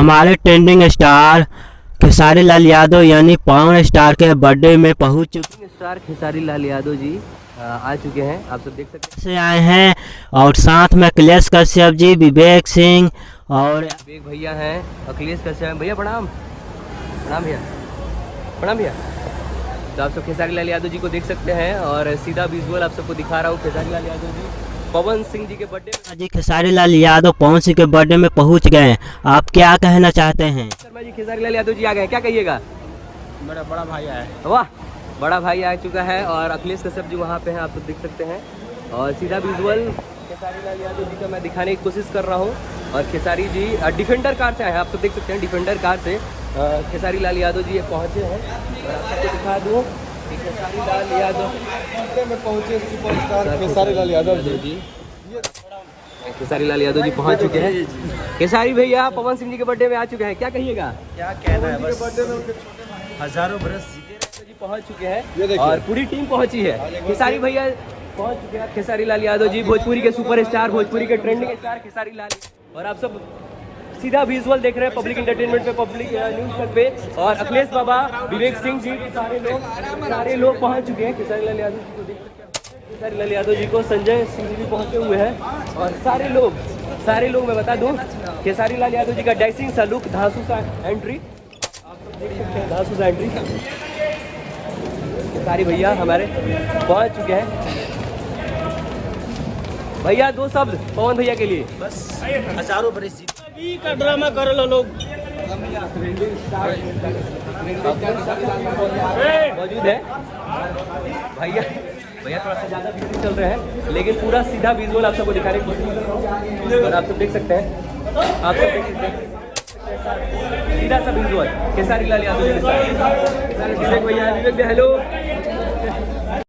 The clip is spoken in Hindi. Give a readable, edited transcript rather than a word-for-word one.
हमारे ट्रेंडिंग स्टार खेसारी लाल यादव यानी पवन स्टार के बर्थडे में पहुंच चुके स्टार खेसारी लाल यादव जी आ चुके हैं। आप सब देख सकते से आए हैं और साथ में अखिलेश कश्यप जी, विवेक सिंह और विवेक भैया हैं, अखिलेश कश्यप भैया। प्रणाम प्रणाम भैया, प्रणाम भैया। तो आप सब खेसारी लाल यादव जी को देख सकते हैं और सीधा विजुअल आप सबको दिखा रहा हूँ। खेसारी लाल यादव जी पवन सिंह जी के बर्थडे जी खेसारी लाल यादव पवन सिंह के बर्थडे में पहुंच गए। आप क्या कहना चाहते हैं? शर्मा जी खेसारी लाल यादव जी आ गए, क्या कहिएगा? मेरा बड़ा भाई आया है। वाह, बड़ा भाई आ चुका है और अखिलेश कश्यप जी वहाँ पे हैं, आप सब देख सकते हैं। और सीधा विजुअल खेसारी लाल यादव जी का मैं दिखाने की कोशिश कर रहा हूँ। और खेसारी जी डिफेंडर कार से आए हैं, आप सब देख सकते हैं। डिफेंडर कार से खेसारी लाल यादव जी पहुँचे हैं और आप सबको दिखा दूँ कि खेसारी लाल यादव में पहुंचे सुपरस्टार खेसारी लाल यादव जी। खेसारी लाल यादव जी पहुँच चुके हैं। खेसारी भैया पवन सिंह जी के बर्थडे में आ चुके हैं, क्या कहिएगा? क्या कहना है, बस बर्थडे में हजारों बरस जी पहुंच चुके हैं और पूरी टीम पहुंची है। खेसारी भैया पहुंच चुके हैं। खेसारी लाल यादव जी भोजपुरी के सुपरस्टार, भोजपुरी के ट्रेंडिंग स्टार खेसारी लाल। और आप सब सीधा विजुअल देख रहे हैं पब्लिक इंटरटेनमेंट पे, पब्लिक न्यूज तक पे। और अखिलेश बाबा, विवेक सिंह जी, सारे लोग पहुंच चुके हैं। खेसारी लाल यादव जी को देख सकते हैं। खेसारी लाल यादव जी को संजय सिंह जी पहुंचे हुए हैं और सारे लोग मैं बता दूं खेसारी लाल यादव जी का डैशिंग सा लुक, धांसू सा एंट्री, आप सब देख सकते हैं। धांसू सा एंट्री खेसारी भैया हमारे पहुंच चुके हैं। भैया दो शब्द पवन भैया के लिए। बस हजारों बरस अभी का ड्रामा कर लो लोग। मौजूद है भैया। भैया थोड़ा सा ज़्यादा बिजी चल रहे हैं, लेकिन पूरा सीधा विजुअल आप सबको दिखाने की कोशिश कर रहा हूँ और आप सब देख सकते हैं। आप सब देख सकते हैं सीधा सा विजुअल खेसारी लाल यादव जी के साथ। विवेक भैया, विवेक भैया हेलो।